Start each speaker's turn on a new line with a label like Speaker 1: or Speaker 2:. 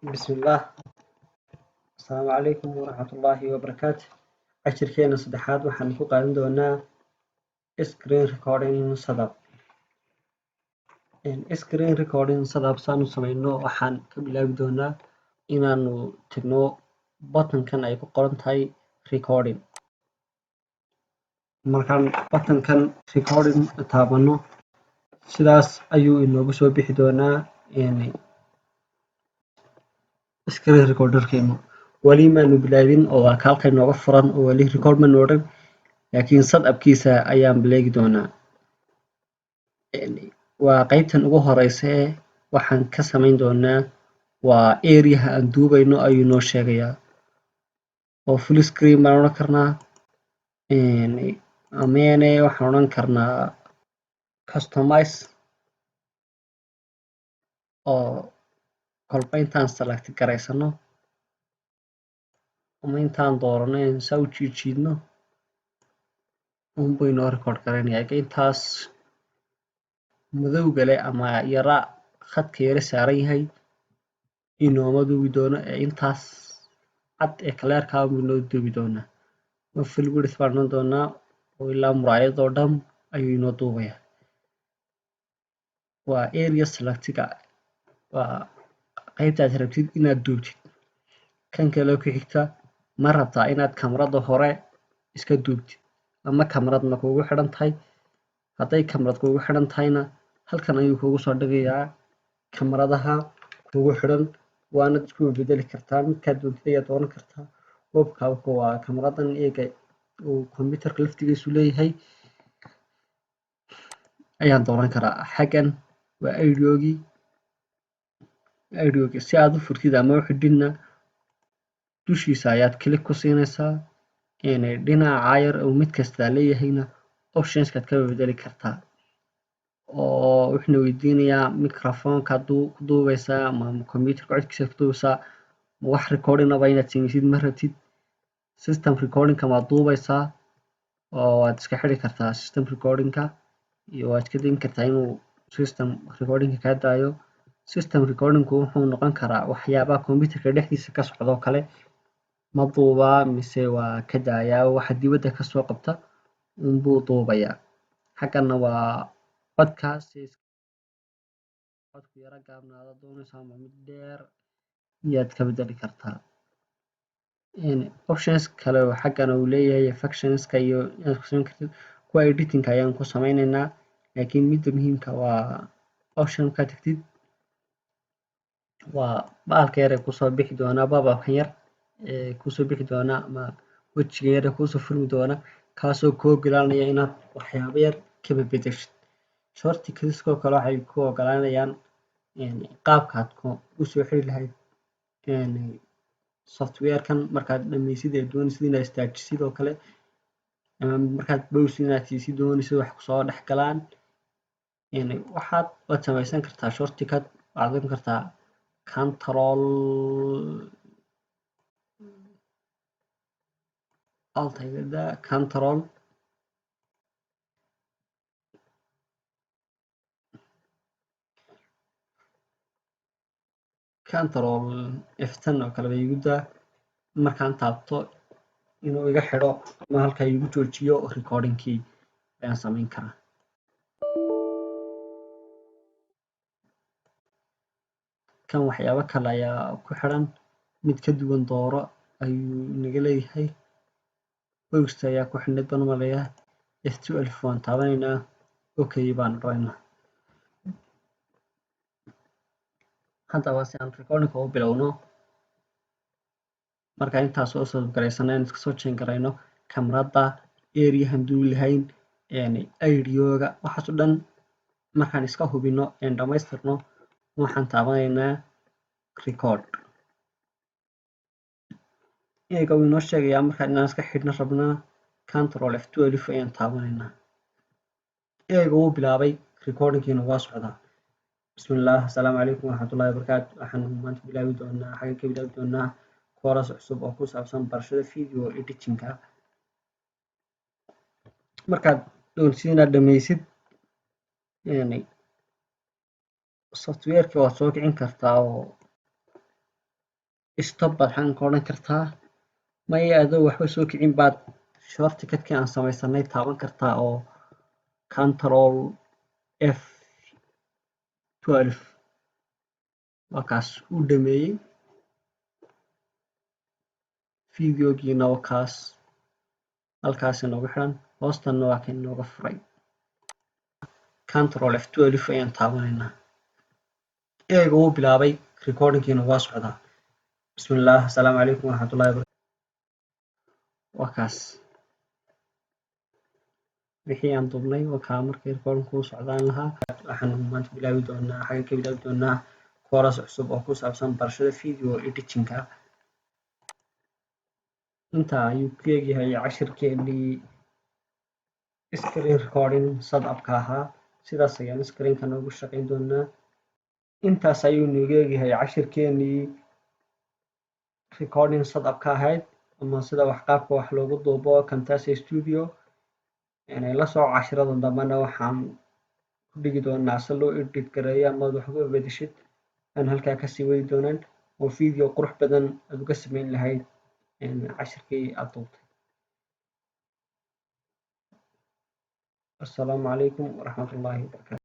Speaker 1: بسم الله. السلام عليكم ورحمة الله وبركاته. عشركينا صدحات waxaan ku qaadan doonaa screen recording setup. Screen recording setup saan u sameyno waxaan ka bilaabi doonaa inaanu tagno button-kan ay ku qoran tahay recording. Markaan button-kan recording taabano sidaas ayuu inoogu soo bixi doonaa screen recorder-keenu. wali maanu bilaabin oo waa halka inooga furan oo wali record ma noodhan laakiin setup-kiisa ayaan bilaagi doonaa. waa qaybtan ugu horeysa waxaan ka samayn doonaa waa area-ha aan duubayno ayuu noo sheegayaa oo full screen baan odhan karnaa amene waxaan odhan karnaa customize oo kolba intaan select garaysano ama intaan doorano saa u jiidjiidno unbuu inoo record garaynayaa. intaas madowga leh ama yara khadka yara saaran yahay inooma duubi doono intaas cad ee clear-ka unbuu inoo duubi doonaa. full width baan odhan doonaa oo ilaa muraayadoo dhan ayuu inoo duubayaa. waa area select-ga waa qaybtaad rabtid inaad duubtid. kan kale ku xigta ma rabtaa inaad kamarada hore iska duubtid ama kamarad ma kugu xidhan tahay. hadday kamarad kugu xidhan tahayna halkan ayuu kugu soo dhigayaa kamaradaha kugu xidhan waana isku bedeli kartaa midkaad doontid ayaad dooran kartaa. webcam-ku waa kamaradan eega uu computerka laftigiisu leeyahay ayaan dooran karaa. xaggan waa audio-gii si aad u furtid ama u xidhidna dushiisa ayaad click ku siinaysaa dhinaca yar uu mid kastaa leeyahayna optionskaad ka bedeli kartaa oo wuxuuna weydiinayaa microphone-kaad ku duubaysaa ama computerka codkiisaad ku duubaysaa ma wax recording-aba inaad sameysid ma rabtid. system recording-ka waad duubaysaa oo waad iska xidhi kartaa system recording-ka iyo waad iska dayn kartaa inuu system recording-ka kaa daayo. system recording-ku wuxuu noqon karaa waxyaabaha computerka dhexdiisa ka socda oo kale ma duubaa mise waa ka daayaa waxa dibadda kasoo qabta unbuu duubayaa. xaggana waa codkaas codku yara gaabnaada doonaysaa ama mid dheer iyaad ka bedeli kartaa. options kale oo xaggan uu leeyahay functions-ka iyo inaad ku samayn kartid kuwa editing-ka ayaan ku sameynaynaa laakiin midda muhiimka waa option markaad tagtid waa bahalka yar ee kusoo bixi doona pop-up-kan yar ee kusoo bixi doona ama wejiga yar ee kusoo furmi doona kaasoo kuu ogolaanaya inaad waxyaabo yar ka bedeshid. shortcuts-ka kale waxay kuu ogolaanayaan qaabkaad usoo xiri lahayd software-kan markaad dhameysid ee doonaysid inaad istaajisid oo kale ama markaad pause inaad siisid doonaysid wax kusoo dhex galaan waad sameysan kartaa shortcut waxaad oran kartaa control alt control F10 oo kale bay igu daa markaan taabto inuu iga xidho ama halkaa igu joojiyo recording-kii ayaan sameyn karaa. kan waxyaabo kale ayaa ku xidhan mid ka duwan dooro ayuu naga leeyahay. pause ayaa ku xidhnayd baan u maleeyaa F12 waan taabanaynaa okay baan odhanaynaa. haddaba si aan recording-ka u bilowno markaan intaas soo garaysano aan iska soo change garayno kamarada area-han duubi lahayn audio-ga waxaas oo dhan markaan iska hubino dhamaystirno waxaan taabanaynaa record. eega wuu inoo sheegayaa markaan inaan iska xidhno rabnana control F12 ayaan taabanaynaa. eega wuu bilaabay recording-kiina waa socdaa. bismillaah assalaamu calaykum waraxmatullaahi wabarakaatu. waxaan maanta bilaabi doonaa xaggan ka bilaabi doonaa course cusub oo ku saabsan barashada video editing-ka. markaad doonaysid inaad dhameysid software-ka waad soo kicin kartaa oo stop baad xaggan ka odhan kartaa, maya adoo waxba soo kicin baad shortcutkii aan samaysanay taaban kartaa oo control F12 waa kaas uu dhameeyey videogiina waa kaas halkaas inoogu xiran, hoostanna waa kan inooga furay. control F12 ayaan taabanaynaa. eega wuu bilaabay, recordingkiina waa socdaa. bismillaah, assalaamu calaykum waraxmatullaahi wabarakaatu. waa kaas wixii aan duubnay waa kaa markii recordingku uu socdaan lahaa. waxaan maanta bilaabi doonaa xaggan ka bilaabi doonaa course cusub oo ku saabsan barashada video editingka. intaa ayuu ku egyahay cashirkeennii screen recording setup-ka ahaa. sidaas ayaan screen-ka noogu shaqayn doonaa. intaas ayuu noogu egyahay cashirkeennii recording setup-ka ahayd ama sida qaabka wax loogu duubo Camtasia Studio. la soco cashirada dambena waxaan ku dhigi doonaa si loo edit gareeyo ama wax uga bedeshid aan halkaa kasii wadi doonaan oo video qurux badan aad uga samayn lahayd cashirkii aad duubtay. assalaamu calaykum waraxmatullaahi wabarakaatu.